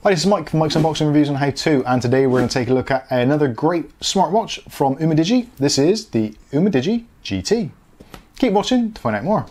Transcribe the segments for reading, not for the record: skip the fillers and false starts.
Hi, this is Mike from Mike's Unboxing Reviews and How To, and today we're going to take a look at another great smartwatch from UMIDIGI. This is the UMIDIGI GT. Keep watching to find out more.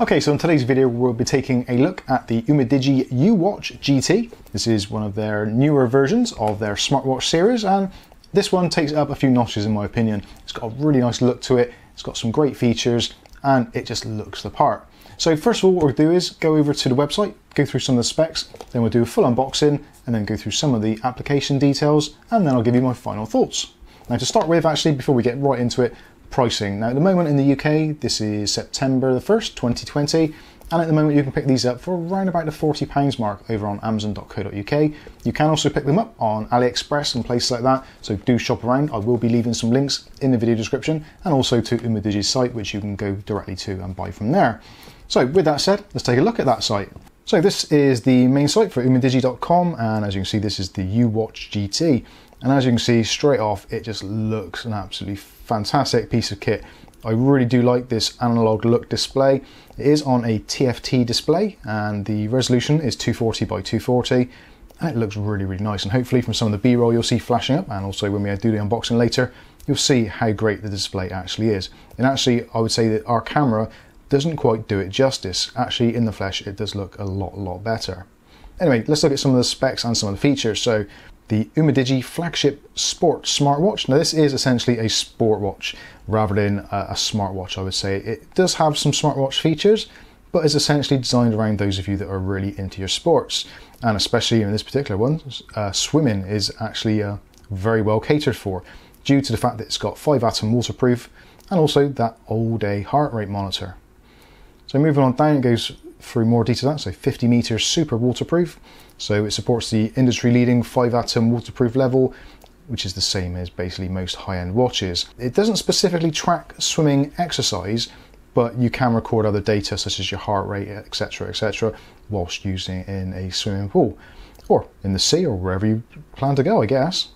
Okay, so in today's video we'll be taking a look at the UMIDIGI Uwatch GT. This is one of their newer versions of their smartwatch series, and this one takes it up a few notches in my opinion. It's got a really nice look to it, it's got some great features, and it just looks the part. So first of all, what we'll do is go over to the website, go through some of the specs, then we'll do a full unboxing, and then go through some of the application details, and then I'll give you my final thoughts. Now to start with, actually, before we get right into it, pricing. Now at the moment in the UK, this is September the 1st, 2020, and at the moment you can pick these up for around about the £40 mark over on amazon.co.uk. You can also pick them up on AliExpress and places like that, so do shop around. I will be leaving some links in the video description and also to UMIDIGI's site, which you can go directly to and buy from there. So with that said, let's take a look at that site. So this is the main site for umidigi.com, and as you can see, this is the Uwatch GT. And as you can see straight off, it just looks an absolutely fantastic piece of kit. I really do like this analog look display. It is on a TFT display and the resolution is 240 by 240, and it looks really, really nice. And hopefully from some of the B-roll you'll see flashing up, and also when we do the unboxing later, you'll see how great the display actually is. And actually, I would say that our camera doesn't quite do it justice. Actually, in the flesh, it does look a lot better. Anyway, let's look at some of the specs and some of the features. So the UMIDIGI flagship sport smartwatch. Now this is essentially a sport watch rather than a smartwatch, I would say. It does have some smartwatch features, but is essentially designed around those of you that are really into your sports. And especially in this particular one, swimming is actually very well catered for, due to the fact that it's got 5-atom waterproof and also that all-day heart rate monitor. So moving on down, it goes through more detail. So 50 meters super waterproof. So it supports the industry leading 5-atom waterproof level, which is the same as basically most high-end watches. It doesn't specifically track swimming exercise, but you can record other data such as your heart rate, etc., whilst using it in a swimming pool or in the sea or wherever you plan to go, I guess.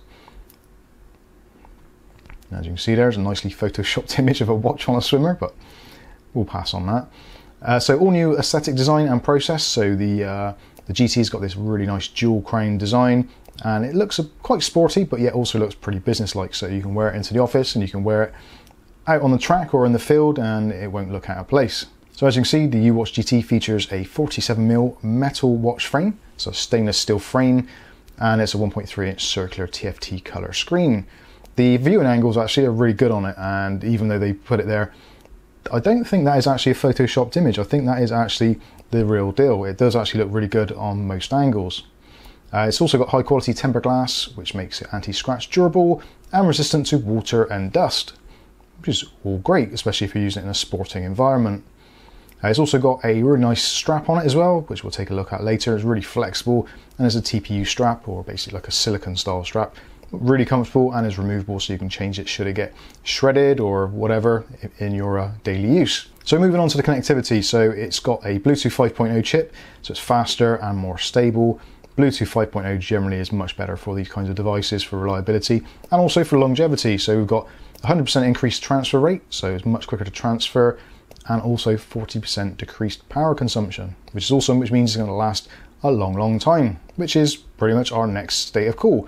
As you can see, there's a nicely photoshopped image of a watch on a swimmer, but we'll pass on that. So all new aesthetic design and process. So the GT's got this really nice dual crown design, and it looks quite sporty, but yet also looks pretty business-like. So you can wear it into the office and you can wear it out on the track or in the field and it won't look out of place. So as you can see, the Uwatch GT features a 47mm metal watch frame, so a stainless steel frame, and it's a 1.3-inch circular TFT color screen. The viewing angles actually are really good on it, and even though they put it there, I don't think that is actually a photoshopped image. I think that is actually the real deal. It does actually look really good on most angles. It's also got high quality tempered glass, which makes it anti-scratch durable and resistant to water and dust, which is all great, especially if you're using it in a sporting environment. It's also got a really nice strap on it as well, which we'll take a look at later. It's really flexible and is a TPU strap, or basically like a silicone style strap. Really comfortable and is removable, so you can change it should it get shredded or whatever in your daily use. So moving on to the connectivity, so it's got a Bluetooth 5.0 chip, so it's faster and more stable. Bluetooth 5.0 generally is much better for these kinds of devices for reliability and also for longevity. So we've got 100% increased transfer rate, so it's much quicker to transfer, and also 40% decreased power consumption, which means it's going to last a long time, which is pretty much our next state of cool.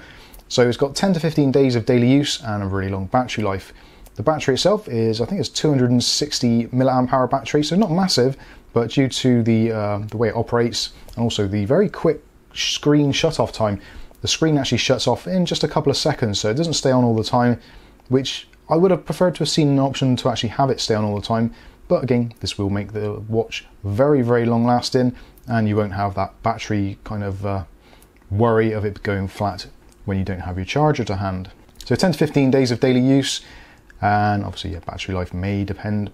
So it's got 10 to 15 days of daily use and a really long battery life. The battery itself is, I think it's 260 milliamp hour battery, so not massive, but due to the way it operates and also the very quick screen shut-off time, the screen actually shuts off in just a couple of seconds, so it doesn't stay on all the time, which I would have preferred to have seen an option to actually have it stay on all the time. But again, this will make the watch very long lasting, and you won't have that battery kind of worry of it going flat when you don't have your charger to hand. So 10 to 15 days of daily use, and obviously your battery life may depend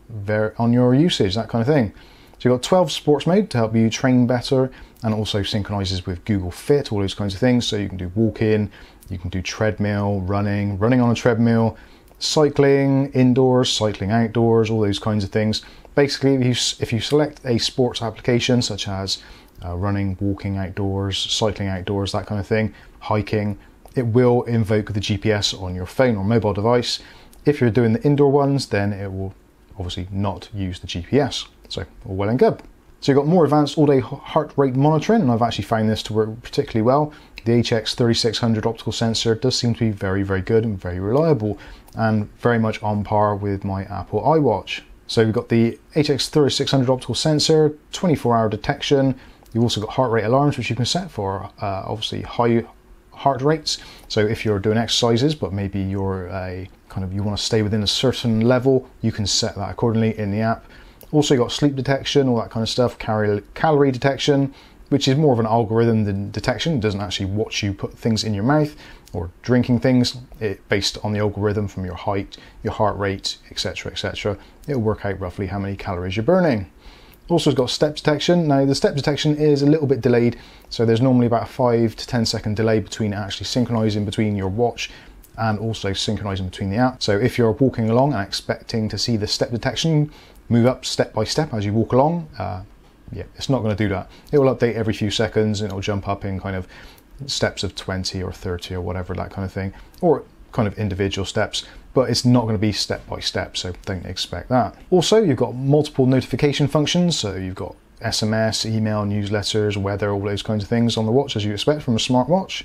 on your usage, that kind of thing. So you've got 12 sports mode to help you train better, and also synchronizes with Google Fit, all those kinds of things. So you can do walking, you can do treadmill, running on a treadmill, cycling indoors, cycling outdoors, all those kinds of things. Basically, if you select a sports application such as running, walking outdoors, cycling outdoors, that kind of thing, hiking, it will invoke the GPS on your phone or mobile device, If you're doing the indoor ones, then it will obviously not use the GPS. So all well and good. So you've got more advanced all-day heart rate monitoring, and I've actually found this to work particularly well. The HX3600 optical sensor does seem to be very, very good and very reliable, and very much on par with my Apple iWatch. So we've got the HX3600 optical sensor, 24-hour detection. You've also got heart rate alarms, which you can set for obviously high heart rates. So if you're doing exercises, but maybe you're you want to stay within a certain level, you can set that accordingly in the app. Also, you've got sleep detection, all that kind of stuff, calorie detection, which is more of an algorithm than detection. It doesn't actually watch you put things in your mouth or drinking things. Based on the algorithm from your height, your heart rate, etc., etc., it'll work out roughly how many calories you're burning. Also, it's got step detection. Now, the step detection is a little bit delayed, so there's normally about a 5 to 10 second delay between actually synchronizing between your watch and also synchronizing between the app. So if you're walking along and expecting to see the step detection move up step by step as you walk along, yeah, it's not going to do that. It will update every few seconds and it'll jump up in kind of steps of 20 or 30 or whatever, that kind of thing, or kind of individual steps, but it's not going to be step by step, so don't expect that. Also, you've got multiple notification functions, so you've got SMS, email, newsletters, weather, all those kinds of things on the watch as you expect from a smartwatch.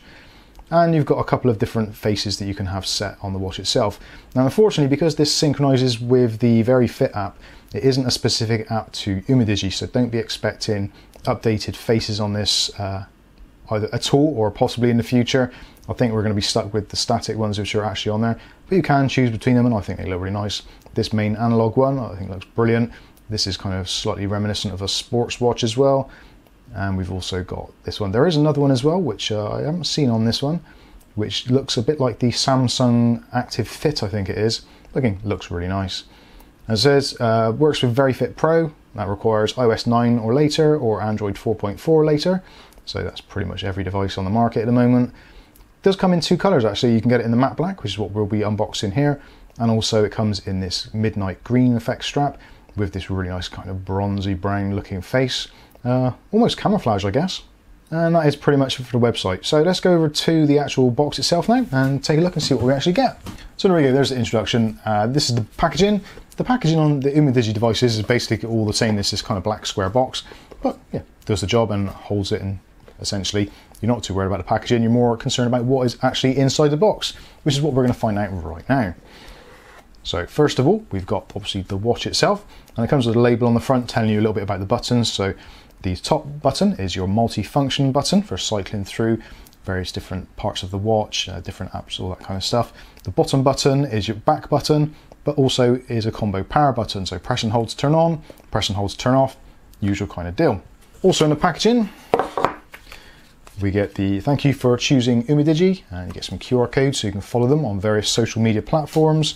And you've got a couple of different faces that you can have set on the watch itself. Now, unfortunately, because this synchronizes with the Very Fit app, it isn't a specific app to UMIDIGI, so don't be expecting updated faces on this either at all or possibly in the future. I think we're going to be stuck with the static ones which are actually on there, but you can choose between them and I think they look really nice. This main analog one I think looks brilliant. This is kind of slightly reminiscent of a sports watch as well. And we've also got this one. There is another one as well, which I haven't seen on this one, which looks a bit like the Samsung Active Fit, I think it is. Looks really nice. As it says, works with Very Fit Pro. That requires iOS 9 or later, or Android 4.4 or later. So that's pretty much every device on the market at the moment. It does come in two colors actually. You can get it in the matte black, which is what we'll be unboxing here. And also it comes in this midnight green effect strap with this really nice kind of bronzy brown looking face. Almost camouflage, I guess. And that is pretty much for the website. So let's go over to the actual box itself now and take a look and see what we actually get. So there we go, there's the introduction. This is the packaging. The packaging on the UMIDIGI devices is basically all the same. This is kind of black square box, but yeah, does the job and holds it, and essentially you're not too worried about the packaging, you're more concerned about what is actually inside the box, which is what we're going to find out right now. So first of all, we've got obviously the watch itself, and it comes with a label on the front telling you a little bit about the buttons. So the top button is your multi-function button for cycling through various different parts of the watch, different apps, all that kind of stuff. The bottom button is your back button, but also is a combo power button. So press and hold to turn on, press and hold to turn off, usual kind of deal. Also in the packaging, we get the thank you for choosing UMIDIGI, and you get some QR codes so you can follow them on various social media platforms.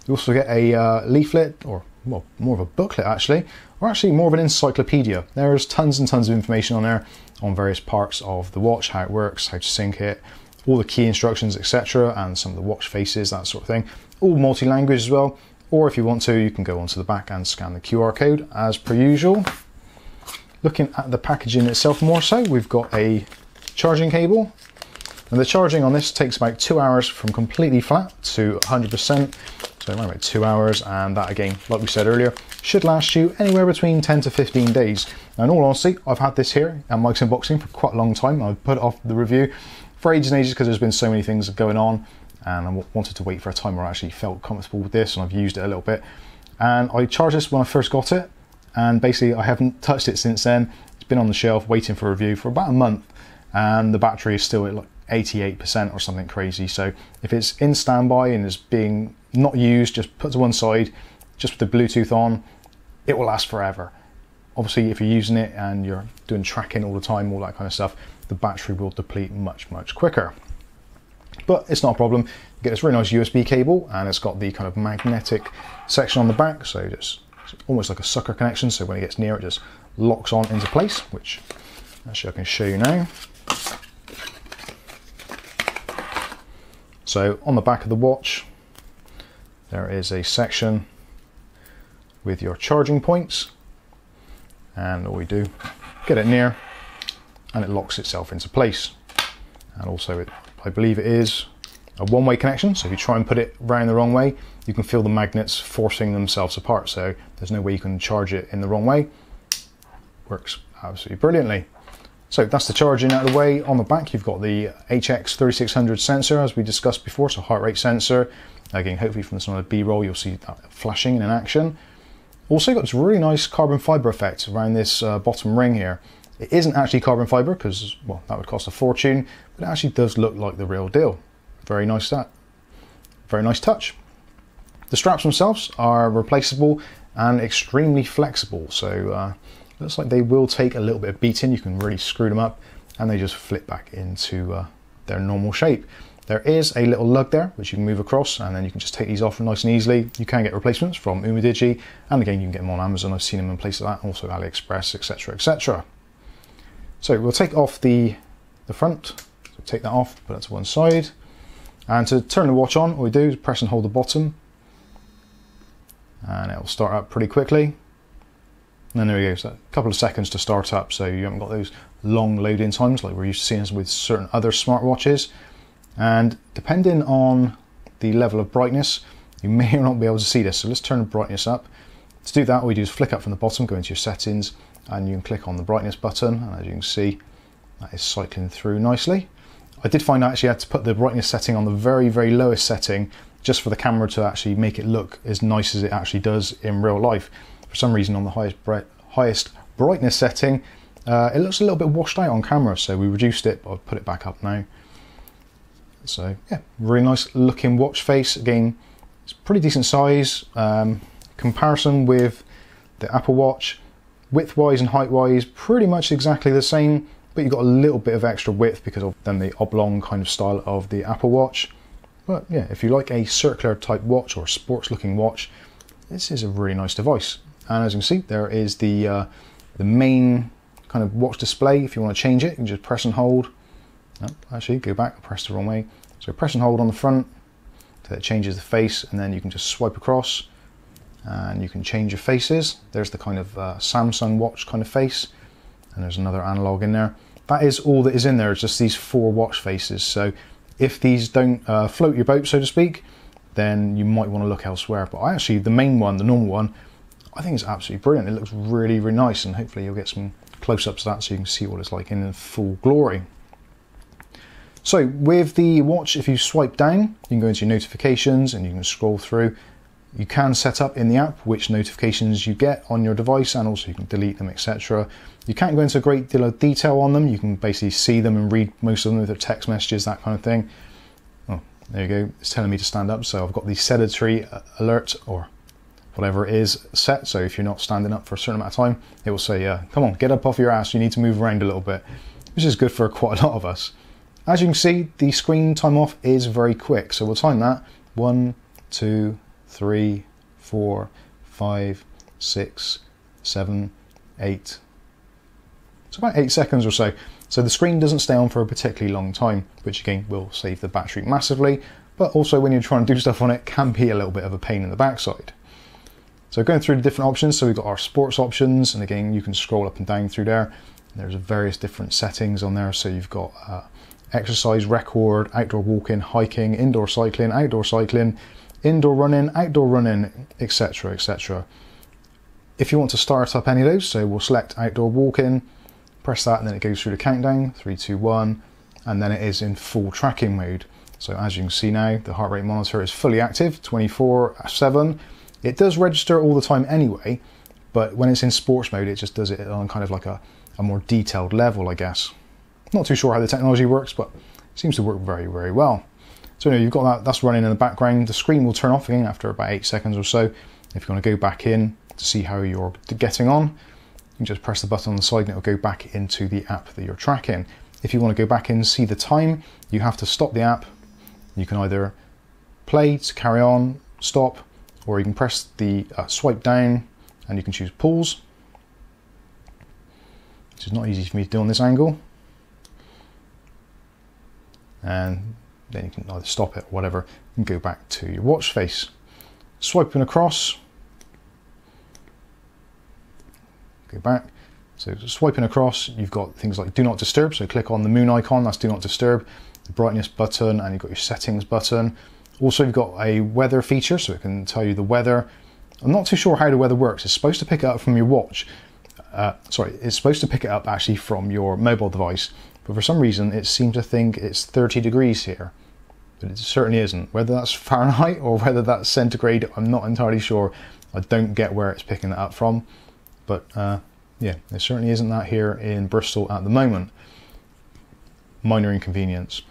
You also get a leaflet, or well, more of a booklet actually, or actually more of an encyclopedia. There's tons and tons of information on there on various parts of the watch, how it works, how to sync it, all the key instructions, etc., and some of the watch faces, that sort of thing. All multi-language as well, or if you want to, you can go onto the back and scan the QR code as per usual. Looking at the packaging itself more so, we've got a charging cable, and the charging on this takes about 2 hours from completely flat to 100%. So around about 2 hours, and that again, like we said earlier, should last you anywhere between 10 to 15 days. Now in all honesty, I've had this here at Mike's Unboxing for quite a long time. I've put off the review for ages and ages because there's been so many things going on, and I wanted to wait for a time where I actually felt comfortable with this, and I've used it a little bit. And I charged this when I first got it, and basically I haven't touched it since then. It's been on the shelf waiting for review for about a month, and the battery is still at like 88% or something crazy. So if it's in standby and is being not used, just put to one side, just with the Bluetooth on, it will last forever. Obviously, if you're using it and you're doing tracking all the time, all that kind of stuff, the battery will deplete much, much quicker. But it's not a problem. You get this really nice USB cable, and it's got the kind of magnetic section on the back, so just it's almost like a sucker connection, so when it gets near it just locks on into place, which actually I can show you now. So on the back of the watch, there is a section with your charging points, and all we do, get it near, and it locks itself into place. And also, I believe it is a one-way connection, so if you try and put it round the wrong way, you can feel the magnets forcing themselves apart, so there's no way you can charge it in the wrong way. Works absolutely brilliantly. So that's the charging out of the way. On the back you've got the HX3600 sensor, as we discussed before, so heart rate sensor. Again, hopefully from some of the B-roll you'll see that flashing in action. Also got this really nice carbon fibre effect around this bottom ring here. It isn't actually carbon fibre because, well, that would cost a fortune, but it actually does look like the real deal. Very nice very nice touch. The straps themselves are replaceable and extremely flexible, so looks like they will take a little bit of beating. You can really screw them up and they just flip back into their normal shape. There is a little lug there which you can move across, and then you can just take these off nice and easily. You can get replacements from UMIDIGI, and again you can get them on Amazon. I've seen them in places like that, also AliExpress, etc, etc. So we'll take off the front, so take that off, put that to one side. And to turn the watch on, all we do is press and hold the bottom, and it will start up pretty quickly. And then there we go, so a couple of seconds to start up, so you haven't got those long load-in times like we're used to seeing with certain other smartwatches. And depending on the level of brightness, you may or not be able to see this, so let's turn the brightness up. To do that, all we do is flick up from the bottom, go into your settings, and you can click on the brightness button, and as you can see, that is cycling through nicely. I did find I actually had to put the brightness setting on the very, very lowest setting just for the camera to actually make it look as nice as it actually does in real life. For some reason on the highest brightness setting, it looks a little bit washed out on camera, so we reduced it, but I've put it back up now. So yeah, really nice looking watch face. Again, it's pretty decent size. Comparison with the Apple Watch, width-wise and height-wise, pretty much exactly the same, but you've got a little bit of extra width because of then the oblong kind of style of the Apple Watch. But yeah, if you like a circular type watch or sports looking watch, this is a really nice device. And as you can see, there is the main kind of watch display. If you want to change it, you can just press and hold. No, actually, go back, I pressed the wrong way. So press and hold on the front, so it changes the face, and then you can just swipe across, and you can change your faces. There's the kind of Samsung watch kind of face, and there's another analog in there. That is all that is in there, it's just these 4 watch faces. So if these don't float your boat, so to speak, then you might want to look elsewhere. But I actually, the main one, the normal one, I think it's absolutely brilliant. It looks really, really nice, and hopefully you'll get some close-ups of that so you can see what it's like in full glory. So with the watch, if you swipe down, you can go into your notifications and you can scroll through. You can set up in the app which notifications you get on your device, and also you can delete them, etc. You can't go into a great deal of detail on them. You can basically see them and read most of them with their text messages, that kind of thing. Oh, there you go. It's telling me to stand up, so I've got the sedentary alert or whatever it is set. So if you're not standing up for a certain amount of time, it will say, come on, get up off your ass. You need to move around a little bit, which is good for quite a lot of us. As you can see, the screen time off is very quick. So we'll time that. 1, 2, 3, 4, 5, 6, 7, 8. It's about 8 seconds or so. So the screen doesn't stay on for a particularly long time, which again will save the battery massively, but also when you're trying to do stuff on it can be a little bit of a pain in the backside. So going through the different options, so we've got our sports options, and again you can scroll up and down through there. There's various different settings on there, so you've got exercise record, outdoor walking, hiking, indoor cycling, indoor running, etc, etc. If you want to start up any of those, so we'll select outdoor walking, press that, and then it goes through the countdown, 3, 2, 1, and then it is in full tracking mode. So as you can see now, the heart rate monitor is fully active, 24/7. It does register all the time anyway, but when it's in sports mode, it just does it on kind of like a more detailed level, I guess. Not too sure how the technology works, but it seems to work very, very well. So you've got that's running in the background. The screen will turn off again after about 8 seconds or so. If you want to go back in to see how you're getting on, you can just press the button on the side and it will go back into the app that you're tracking. If you want to go back in and see the time, you have to stop the app. You can either play to carry on, stop, or you can press the swipe down and you can choose pause, which is not easy for me to do on this angle. And then you can either stop it or whatever and go back to your watch face. Swiping across, go back. So swiping across, you've got things like do not disturb, so click on the moon icon, that's do not disturb. the brightness button, and you've got your settings button. Also, you've got a weather feature, so it can tell you the weather. I'm not too sure how the weather works. It's supposed to pick it up from your watch. It's supposed to pick it up actually from your mobile device, but for some reason it seems to think it's 30 degrees here, but it certainly isn't. Whether that's Fahrenheit or whether that's centigrade, I'm not entirely sure. I don't get where it's picking that up from, but yeah, there certainly isn't that here in Bristol at the moment. Minor inconvenience.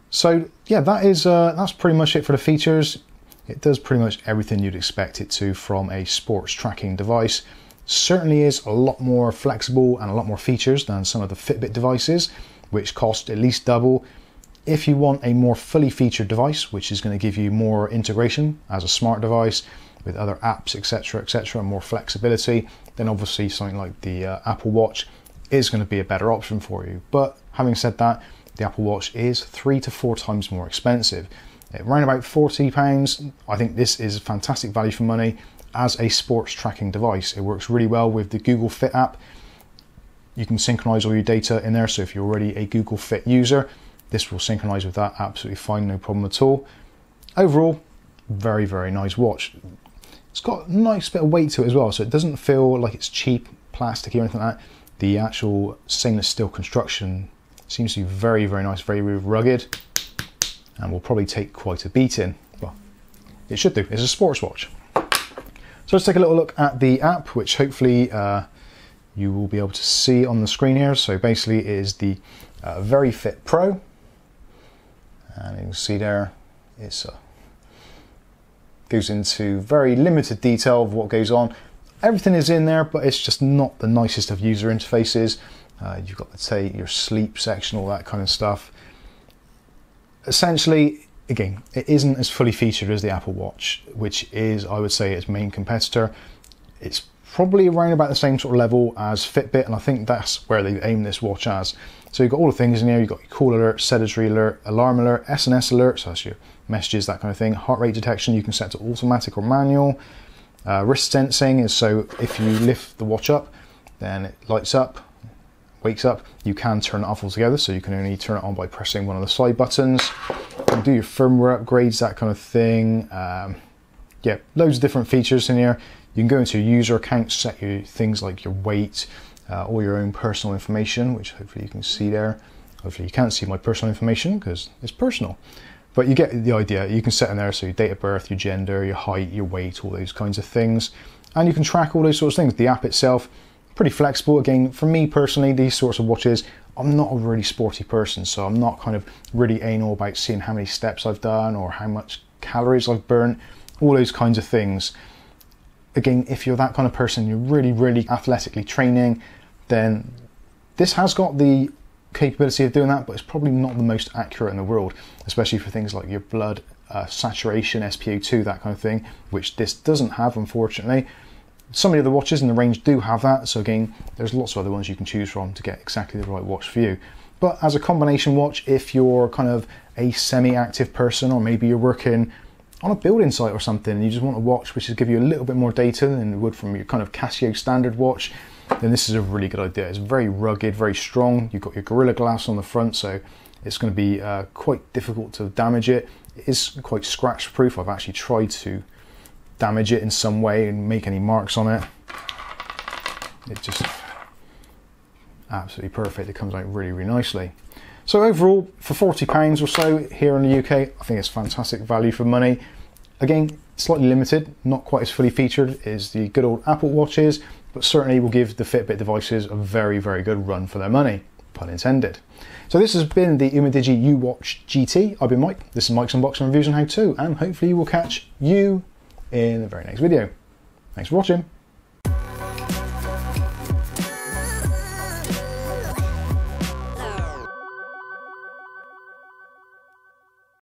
So yeah, that's pretty much it for the features. It does pretty much everything you'd expect it to from a sports tracking device. Certainly is a lot more flexible and a lot more features than some of the Fitbit devices, which cost at least double. If you want a more fully featured device, which is going to give you more integration as a smart device with other apps, etc., and more flexibility, then obviously something like the Apple Watch is going to be a better option for you. But having said that, the Apple Watch is 3 to 4 times more expensive. Around about £40, I think this is fantastic value for money as a sports tracking device. It works really well with the Google Fit app. You can synchronize all your data in there, so if you're already a Google Fit user, this will synchronize with that absolutely fine, no problem at all. Overall, very, very nice watch. It's got a nice bit of weight to it as well, so it doesn't feel like it's cheap, plastic or anything like that. The actual stainless steel construction seems to be very, very nice, very, very rugged, and will probably take quite a beating. Well, it should do. It's a sports watch. So let's take a little look at the app, which hopefully you will be able to see on the screen here. So basically it is the Very Fit Pro, and you can see there it goes into very limited detail of what goes on. Everything is in there, but it's just not the nicest of user interfaces. You've got, let's say, your sleep section, all that kind of stuff. Essentially, again, it isn't as fully featured as the Apple Watch, which is, I would say, its main competitor. It's probably around about the same sort of level as Fitbit, and I think that's where they aim this watch as. So you've got all the things in here. You've got your call alert, sedentary alert, alarm alert, SNS alert, so that's your messages, that kind of thing. Heart rate detection, you can set to automatic or manual. Wrist sensing is so if you lift the watch up, then it lights up, wakes up. You can turn it off altogether, so you can only turn it on by pressing one of the side buttons. You can do your firmware upgrades, that kind of thing. Yeah, loads of different features in here. You can go into your user account, set your things like your weight, all your own personal information, which hopefully you can see there. Hopefully you can't see my personal information because it's personal, but you get the idea. You can set in there, so your date of birth, your gender, your height, your weight, all those kinds of things, and you can track all those sorts of things. The app itself, pretty flexible. Again, for me personally, these sorts of watches, I'm not a really sporty person, so I'm not kind of really anal about seeing how many steps I've done or how much calories I've burnt, all those kinds of things. Again, if you're that kind of person, you're really, really athletically training, then this has got the capability of doing that, but it's probably not the most accurate in the world, especially for things like your blood saturation, SpO2, that kind of thing, which this doesn't have, unfortunately. Some of the other watches in the range do have that, so again, there's lots of other ones you can choose from to get exactly the right watch for you. But as a combination watch, if you're kind of a semi-active person, or maybe you're working on a building site or something, and you just want a watch which will give you a little bit more data than it would from your kind of Casio standard watch, then this is a really good idea. It's very rugged, very strong. You've got your Gorilla Glass on the front, so it's going to be quite difficult to damage it. It is quite scratch proof. I've actually tried to damage it in some way and make any marks on it. It's just absolutely perfect. It comes out really, really nicely. So overall, for £40 or so here in the UK, I think it's fantastic value for money. Again, slightly limited, not quite as fully featured as the good old Apple Watches, but certainly will give the Fitbit devices a very, very good run for their money, pun intended. So this has been the UMIDIGI Uwatch GT. I've been Mike. This is Mike's Unboxing Reviews and How To, and hopefully we'll catch you in the very next video. Thanks for watching.